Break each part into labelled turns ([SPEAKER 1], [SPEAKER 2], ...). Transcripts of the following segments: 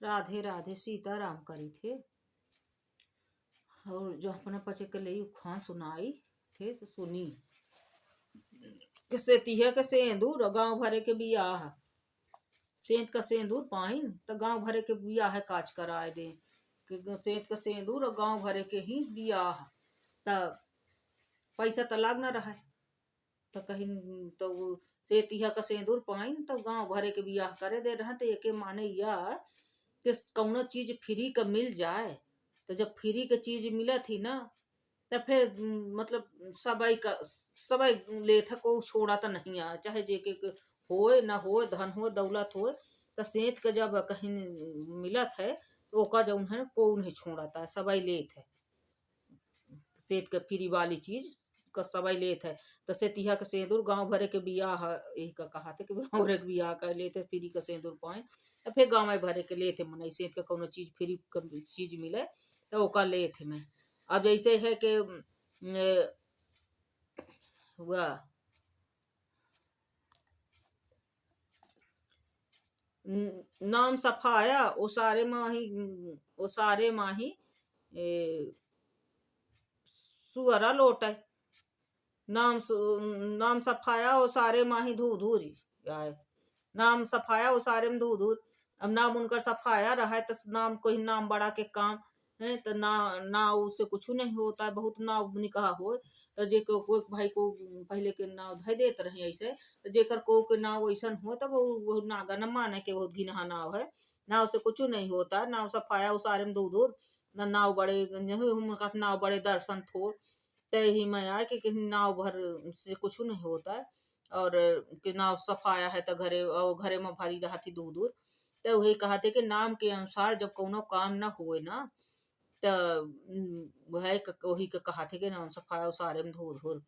[SPEAKER 1] राधे राधे सीताराम करी थे। और जो अपना पचे के लिए खां सुनाई थे तो सुनी कि सेतिया के सेंदूर गांव भरे के बियाह सेंत का सेंदूर पाइन तो गांव भरे के बियाह काज कराए दे कि सेंत का सेंदूर और गांव भरे के ही बियाह त पैसा तो लाग न रहा तो कहीं तो सेतिया का सेंदूर पाइन तो गांव भरे के बियाह करे दे रहा तो एके माने या कि कौनो चीज फ्री का मिल जाए तो जब फ्री के चीज मिला थी ना तो फिर मतलब सबई ले था को छोड़ा तो नहीं आ चाहे जे के होए ना होए धन हो दौलत हो तो सेत के जब कहीं मिलत है तो ओका जौन है को नहीं छोड़ता है सबई लेत है सेत के फ्री वाली चीज का सबई लेत है तो सेतिया के सेंदूर गांव भरे के बियाह यही का कहा थे कि गाँव भरे के बियाह कर लेते फ्री का सेंदूर पाए तो फिर गाँव भरे के लेते मन सेत का कोनो चीज फ्री चीज मिले तो ओका लेते मैं अब जैसे है कि हुआ नाम सफाया ओ सारे माही सुअरा लोटे नाम सफाया ओ सारे माही धू धूरी आए नाम सफाया ओ सारे में धू धूर अब नाम उनका सफाया रहा है तो नाम कोई नाम बड़ा के काम है तो ना उससे कुछ नहीं होता है बहुत नाव निकाह हो तो जे को भाई को पहले के नाव धै देते रहे ऐसे तो जेकर को के नाव ऐसा हो तब वो नागा न माने के बहुत गिनहा नाव है नाव से कुछ नहीं होता नाव सफाया उसारे में दूर दूर न नाव बड़े नाव बड़े दर्शन थोड़ तय ही मैं आए कि नाव भर से कुछ नहीं होता है और कि नाव सफाया है तो घरे और घरे में भरी रहा थी दूर दूर तो वही कहा थे कि नाम के अनुसार जब कोनो काम ना होए ना तो वही के कहा थे कि नाम सफाया उसारे में धूल धूल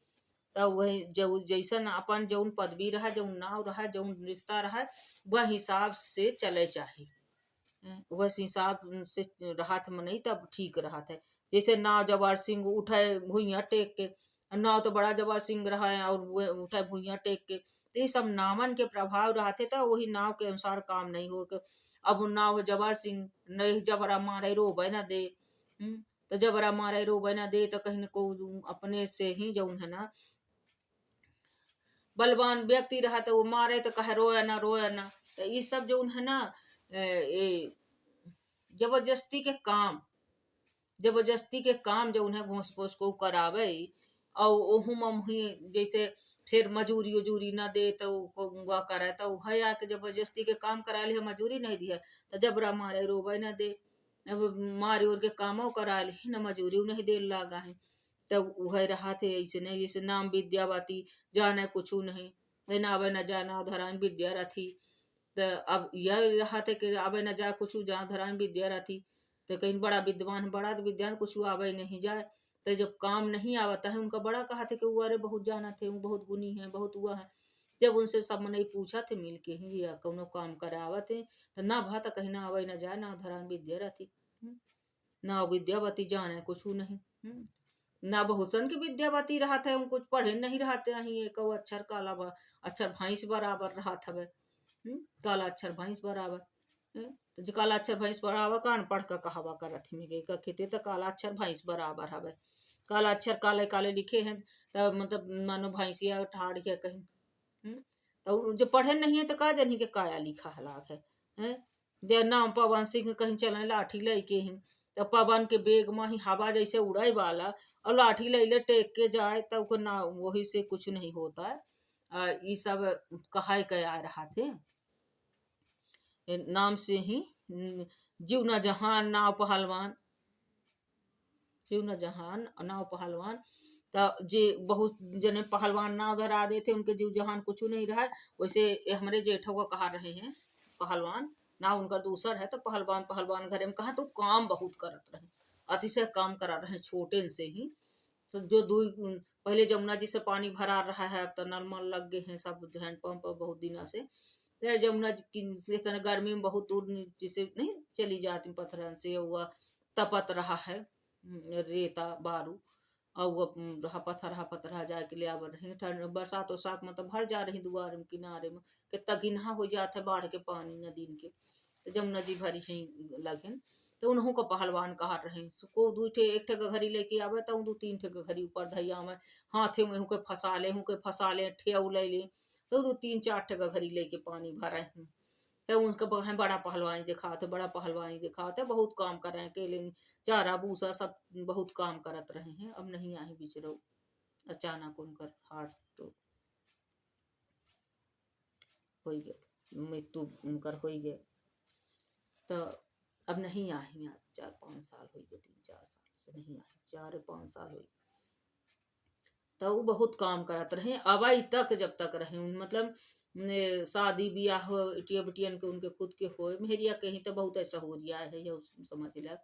[SPEAKER 1] तब वही जो जैसन अपन जौन पदवी रहा जौन नाव रहा जौन रिश्ता रहा वह हिसाब से चले चाहिए वह हिसाब से राहत में नहीं तब ठीक रहा था जैसे नाव जवार सिंह उठे भुइया टेक के नाव तो बड़ा जवार सिंह रहा है और वो उठे भुइया टेक के तो ये सब नामन के प्रभाव रहते तो वही नाव के अनुसार काम नहीं हो के अब नाव जवार सिंह नहीं जबरा मारे रोबे न दे तो जबरा मारे रोबे न दे तो कहीं न को अपने से ही जौन है ना बलवान व्यक्ति रहा तो वो मारे तो कहे रोया ना तो ये सब जो है ना ये जबरदस्ती के काम जो उन्हें घोष घोष को करावे और ओहू मही जैसे फिर मजूरी उजूरी ना दे तो वह करे तो है आके जबरदस्ती के काम करा ली मजूरी नहीं दिया तो जबरा मारे रोबे ना दे अब मारे उर के कामों करा ली न मजूरी नहीं दे लगा है तब वह रहा थे ऐसे नहीं जैसे नाम विद्यावती जाने कुछ नहीं ना आवे न जाना धरान विद्या रथी तो अब यह रहा थे कि आवे न जा कुछ जहाँ धरान विद्या रथी तो कहीं बड़ा विद्वान बड़ा विद्वान कुछ आवे नहीं जाए तो जब काम नहीं आवता है उनका बड़ा कहा थे कि वो अरे बहुत जाना थे वो बहुत गुनी है बहुत हुआ है जब उनसे सब मन पूछा थे मिल के ही या कौनो काम करावत है तो ना भा तो कहीं ना आवे न जाए ना धरान विद्या रथी ना विद्यावती जाने कुछ नहीं ना बहुसन की विद्यावती रहा था हम कुछ पढ़े नहीं रहते हैं एक अक्षर काला अक्षर भैंस बराबर रहा था काला अक्षर भैंस बराबर तो जो काला अक्षर भैंस बराबर कान पढ़ कर कहावा करत मेरे कहते तो काला अक्षर भैंस बराबर हवे काला अक्षर काले काले लिखे हैं तो मतलब मानो भैंसिया ठाड़ के कहीं तो जो पढ़े नहीं है तो का जानी के काया लिखा हलाक है दे नाम पवन सिंह कहीं चले लाठी लेके ही तो पवन के बेग में ही हवा जैसे उड़ाई वाला और लाठी ले ले टेक के जाए तब को ना वही से कुछ नहीं होता है ये सब कहा के आ रहा थे नाम से ही जीव न जहान नाव पहलवान जीव न जहान नाव पहलवान तो जे बहुत जने पहलवान नाव धरा दे थे उनके जीव जहान कुछ नहीं रहा वैसे हमारे जेठों को कहा रहे हैं पहलवान ना उनका दूसर है तो पहलवान पहलवान घरे में कहा तो काम बहुत करत रहे अतिशय काम करा रहे छोटे से ही तो जो दू पहले जमुना जी से पानी भरा रहा है अब तो नलमल लग गए हैं सब हैंडपंप बहुत दिन से फिर जमुना जी से गर्मी में बहुत दूर जिसे नहीं चली जाती पत्थर से हुआ तपत रहा है रेता बारू और वो रहा पत्थर जाए के लिए आवर रहे ठंड बरसात और साथ में तो भर जा रही दुआर में किनारे में कितना गिनहा हो जाता है बाढ़ के पानी नदी के तो जमुना जी भरी ही लगिन। तो उन्हों को पहलवान कहा रहे को दू ठे एक ठे घड़ी लेके आवे तो दू तीन ठे घड़ी ऊपर धैया में हाथे में हुके फंसा ले ठे ले ले तो दू तीन चार ठे घड़ी लेके पानी भरे हैं। तो उसका बड़ा पहलवानी दिखाते बड़ा पहलवानी दिखाते बहुत काम कर रहे हैं केले चारा भूसा सब बहुत काम करत रहे हैं। अब नहीं आए बीच रो अचानक उनकर हार्ट हो गया मृत्यु उनकर हो गए। तो अब नहीं आए यहाँ 4-5 साल हो गए 3-4 साल से नहीं आए 4-5 साल हो। तो वो बहुत काम करत रहे अबाई तक जब तक रहे मतलब शादी ब्याह हो इटिया बिटियन के उनके खुद के हो मेहरिया कहीं तो बहुत ऐसा हो रिया है ये समझ ला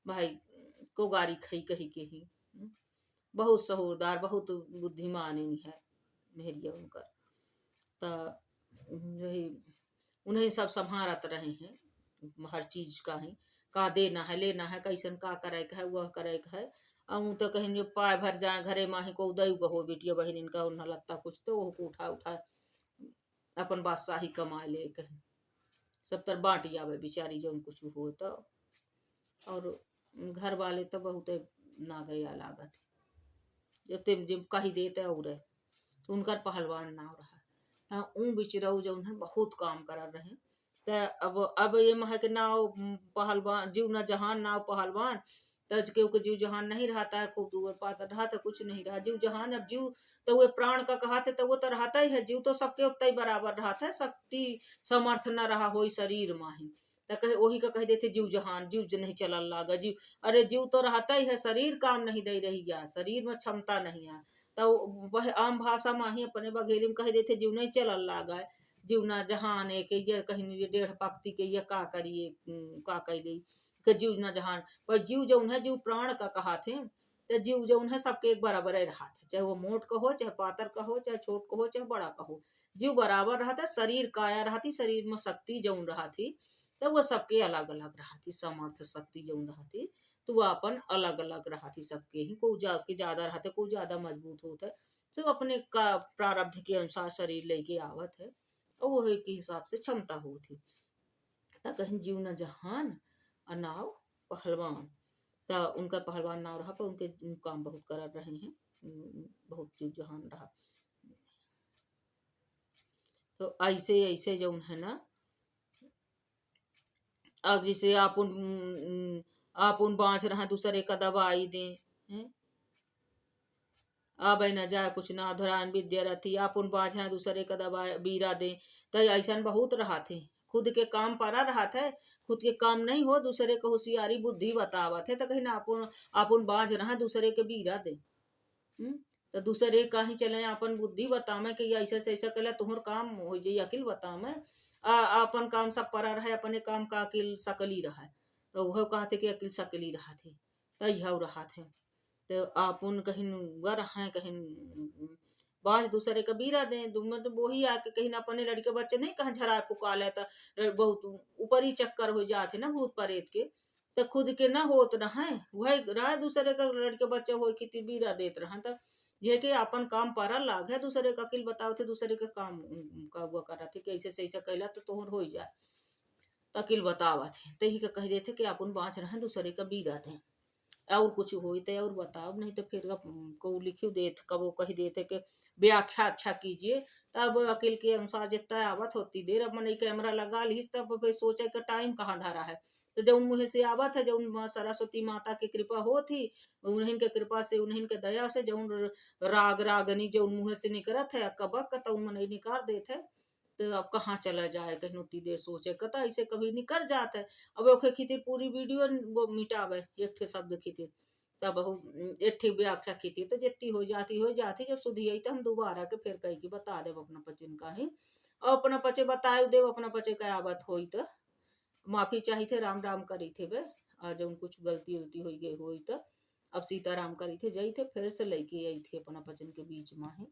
[SPEAKER 1] भाई को गारी खई कही के ही बहुत सहूरदार बहुत बुद्धिमान ही है मेहरिया उनकर। तो यही उन्हें सब संभारत रहे हैं हर चीज का ही का देना है लेना है कैसन का करे है वह करे है। अऊ तो कहीं जो पाए भर जाए घरे माही को उदय हो बेटिया बहन इनका उन्हें लगता कुछ तो वो उठा उठा अपन बादशाही कमा ले कहीं सब तर बांटी आवे बेचारी जो कुछ हो तो। और घर वाले तो बहुत ना गया लागत जब ते जब कही देते और तो उनकर पहलवान ना रहा हाँ ऊ बिचरऊ जो उन्हें बहुत काम करा रहे। तो अब ये मह के नाव पहलवान जीव न जहान नाव पहलवान तज के जीव जहान नहीं रहता है खूब दूर पाता रहा तो कुछ नहीं रहा जीव जहान अब जीव तो वे प्राण का कहा थे तो वो तो रहता ही है जीव तो सबके उतना ही बराबर रहता है शक्ति समर्थ न रहा हो शरीर माही तो कहे वही का कह देते जीव जहान जीव नहीं चलल लागा जीव अरे जीव तो रहता ही है शरीर काम नहीं दे रही है शरीर में क्षमता नहीं है। तो वह आम भाषा में ही अपने बघेली में कह देते जीव नहीं चलल लागा जीव ना जहान है के ये कहीं डेढ़ पक्ति के ये का करिए का कैली के जीव ना जहान पर जीव जो है जीव प्राण का कहा थे तो जीव जो है सबके एक बराबर रहा थे चाहे वो मोट का हो चाहे पातर का हो चाहे छोट का हो चाहे बड़ा का हो जीव बराबर रहा था शरीर काया रहती शरीर में शक्ति जो रहा थी तो वो सबके अलग अलग रहा थी समर्थ शक्ति जो रहा थी तो वो अपन अलग अलग रहा थी सबके ही को ज्यादा रहते को ज्यादा मजबूत होता है तो अपने का प्रारब्ध के अनुसार शरीर लेके आवत है और वो के हिसाब से क्षमता होती कहीं जीव न जहान अनाव पहलवान तो उनका पहलवान नाव रहा पर उनके काम बहुत कर रहे हैं बहुत जीव जहान रहा। तो ऐसे ऐसे जो है ना अब जैसे आपुन बाँच रहा दूसरे का दवाई दे अब न जाए कुछ ना धरान विद्या रहती आपुन बाँच रहा दूसरे का दवाई बीरा दे तो ऐसा बहुत रहा थे खुद के काम परा रहा था खुद के काम नहीं हो दूसरे को होशियारी बुद्धि बतावा थे तो कहीं ना आपुन बाँच रहा दूसरे के बीरा दे तो दूसरे का ही चले अपन बुद्धि बतावे कि ऐसा से ऐसा कला तुहर काम हो जाए अकिल बतावे अपन काम सब परा रहे अपने काम का अकिल सकली रहा तो वह कहते कि अकिल सकली रहा थे तो यह रहा थे। तो आपुन कहीं गर हैं कहीं बाज दूसरे का बीरा दे मतलब वही आके कहीं ना अपने लड़के बच्चे नहीं कहा झरा फुका लेता बहुत ऊपर ही चक्कर हो जाते ना भूत प्रेत के तो खुद के ना होत रहे वही रहा दूसरे का लड़के बच्चे हो कि बीरा देते रहा तो ये कि अपन काम पारा लाग है दूसरे का अकिल बताओ थे दूसरे का काम का वो करा थे कि ऐसे से ऐसा कैला तो तोहर हो जाए तो अकिल बतावा थे तो ही का कह देते कि अपन बाँच रहे दूसरे का बीरा थे और कुछ हो तो और बताओ नहीं तो फिर को लिखी देते कब कही देते कि व्याख्या अच्छा कीजिए तब अकिल के अनुसार जितना आवत होती देर अब मैंने कैमरा लगा लीस तब फिर सोचे का टाइम कहाँ धारा है तो जब मुँह से आवत है जब माँ सरस्वती माता की कृपा हो थी उन्हीं के कृपा से उन्हीं के दया से जो राग रागनी जो मुँह से निकलत है कबक तो मन निकाल देते तो अब कहाँ चला जाए कहीं उतनी देर सोचे कता ऐसे कभी निकल जाता है अब ओखे खीतिर पूरी वीडियो वो मिटावे एक ठे शब्द खीतिर तब एक ठे व्याख्या खीतिर तो जितनी हो जाती जब सुधी आई तो हम दोबारा के फिर कही की बता देव अपना पचिन का ही और अपना पचे बताए देव अपना पचे का आवत हो तो माफी चाहिए थे राम राम करी थे वे आज उन कुछ गलती उलती हो गई हो तो अब सीताराम करी थे जाई थे फिर से लेके आई थी अपना पचन के बीच में ही।